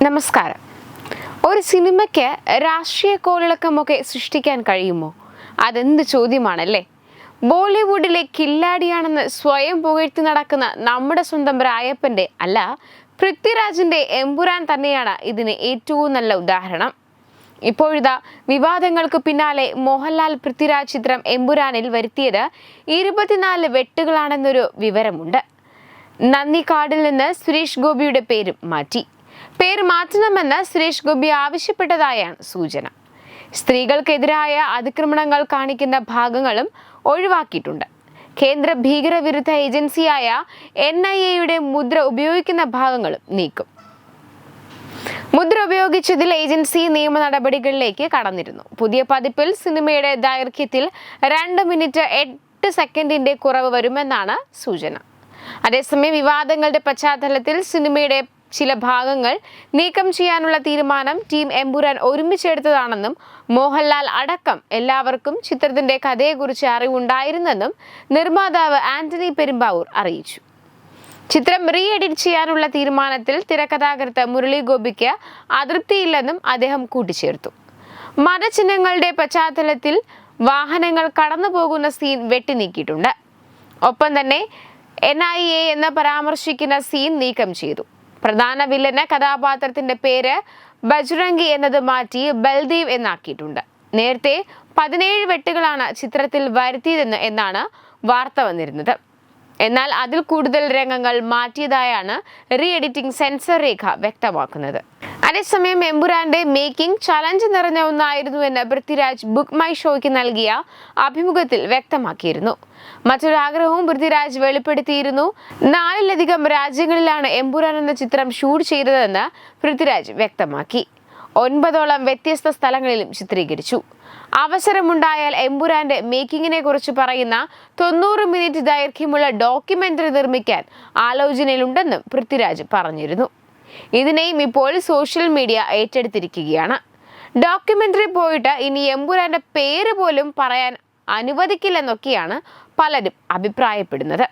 നമസ്കാരം. ഒരു സിനിമയ്ക്ക് രാഷ്ട്രീയ കോളിളക്കമൊക്കെ സൃഷ്ടിക്കാൻ കഴിയുമോ? അതെന്ത് ചോദ്യമാണല്ലേ. ബോളിവുഡിലെ കില്ലാടിയാണെന്ന് സ്വയം പുകഴ്ത്തി നടക്കുന്ന നമ്മുടെ സ്വന്തം രായപ്പൻ്റെ അല്ല, പൃഥ്വിരാജിൻ്റെ എമ്പുരാൻ തന്നെയാണ് ഇതിന് ഏറ്റവും നല്ല ഉദാഹരണം. ഇപ്പോഴിതാ വിവാദങ്ങൾക്ക് പിന്നാലെ മോഹൻലാൽ പൃഥ്വിരാജ് ചിത്രം എമ്പുരാനിൽ വരുത്തിയത് 24 വെട്ടുകളാണെന്നൊരു വിവരമുണ്ട്. നന്ദിക്കാടിൽ നിന്ന് സുരേഷ് ഗോപിയുടെ പേരും മാറ്റി. പേര് മാറ്റണമെന്ന് സുരേഷ് ഗോപി ആവശ്യപ്പെട്ടതായാണ് സൂചന. സ്ത്രീകൾക്കെതിരായ അതിക്രമണങ്ങൾ കാണിക്കുന്ന ഭാഗങ്ങളും ഒഴിവാക്കിയിട്ടുണ്ട്. കേന്ദ്ര ഭീകരവിരുദ്ധ ഏജൻസിയായ NIA മുദ്ര ഉപയോഗിക്കുന്ന ഭാഗങ്ങളും നീക്കും. മുദ്ര ഉപയോഗിച്ചതിൽ ഏജൻസി നിയമ നടപടികളിലേക്ക് കടന്നിരുന്നു. പുതിയ പതിപ്പിൽ സിനിമയുടെ ദൈർഘ്യത്തിൽ 2 മിനിറ്റ് 8 സെക്കൻഡിന്റെ കുറവ് വരുമെന്നാണ് സൂചന. അതേസമയം വിവാദങ്ങളുടെ പശ്ചാത്തലത്തിൽ സിനിമയുടെ ചില ഭാഗങ്ങൾ നീക്കം ചെയ്യാനുള്ള തീരുമാനം ടീം എമ്പുരാൻ ഒരുമിച്ചെടുത്തതാണെന്നും മോഹൻലാൽ അടക്കം എല്ലാവർക്കും ചിത്രത്തിന്റെ കഥയെക്കുറിച്ച് അറിവുണ്ടായിരുന്നെന്നും നിർമ്മാതാവ് ആന്റണി പെരുമ്പാവൂർ അറിയിച്ചു. ചിത്രം റീ എഡിറ്റ് ചെയ്യാനുള്ള തീരുമാനത്തിൽ തിരക്കഥാകൃത്ത് മുരളി ഗോപിക്ക് അതൃപ്തിയില്ലെന്നും അദ്ദേഹം കൂട്ടിച്ചേർത്തു. മതചിഹ്നങ്ങളുടെ പശ്ചാത്തലത്തിൽ വാഹനങ്ങൾ കടന്നു പോകുന്ന സീൻ വെട്ടിനീക്കിയിട്ടുണ്ട്. ഒപ്പം തന്നെ NIA എന്ന് പരാമർശിക്കുന്ന സീൻ നീക്കം ചെയ്തു. പ്രധാന വില്ലന് കഥാപാത്രത്തിന്റെ പേര് ബജ്രംഗി എന്നത് മാറ്റി ബൽദേവ് എന്നാക്കിയിട്ടുണ്ട്. നേരത്തെ 17 വെട്ടുകളാണ് ചിത്രത്തിൽ വരുത്തിയതെന്ന് എന്നാണ് വാർത്ത വന്നിരുന്നത്. എന്നാൽ അതിൽ കൂടുതൽ രംഗങ്ങൾ മാറ്റിയതായാണ് റീ എഡിറ്റിംഗ് സെൻസർ രേഖ വ്യക്തമാക്കുന്നത്. അതേസമയം എമ്പുരാന്റെ മേക്കിംഗ് ചലഞ്ച് നിറഞ്ഞ ഒന്നായിരുന്നുവെന്ന് പൃഥ്വിരാജ് ബുക്ക് മൈ ഷോയ്ക്ക് നൽകിയ അഭിമുഖത്തിൽ വ്യക്തമാക്കിയിരുന്നു. മറ്റൊരു ആഗ്രഹവും പൃഥ്വിരാജ് വെളിപ്പെടുത്തിയിരുന്നു. 4-ലധികം രാജ്യങ്ങളിലാണ് എമ്പുരാൻ എന്ന ചിത്രം ഷൂട്ട് ചെയ്തതെന്ന് പൃഥ്വിരാജ് വ്യക്തമാക്കി. 9ഓളം വ്യത്യസ്ത സ്ഥലങ്ങളിലും ചിത്രീകരിച്ചു. അവസരമുണ്ടായാൽ എമ്പുരാന്റെ മേക്കിങ്ങിനെ കുറിച്ച് പറയുന്ന 90 മിനിറ്റ് ദൈർഘ്യമുള്ള ഡോക്യുമെന്ററി നിർമ്മിക്കാൻ ആലോചനയിലുണ്ടെന്നും പൃഥ്വിരാജ് പറഞ്ഞിരുന്നു. ഇതിനെയും ഇപ്പോൾ സോഷ്യൽ മീഡിയ ഏറ്റെടുത്തിരിക്കുകയാണ്. ഡോക്യുമെന്ററി പോയിട്ട് ഇനി എമ്പുരാന്റെ പേര് പോലും പറയാൻ അനുവദിക്കില്ലെന്നൊക്കെയാണ് പലരും അഭിപ്രായപ്പെടുന്നത്.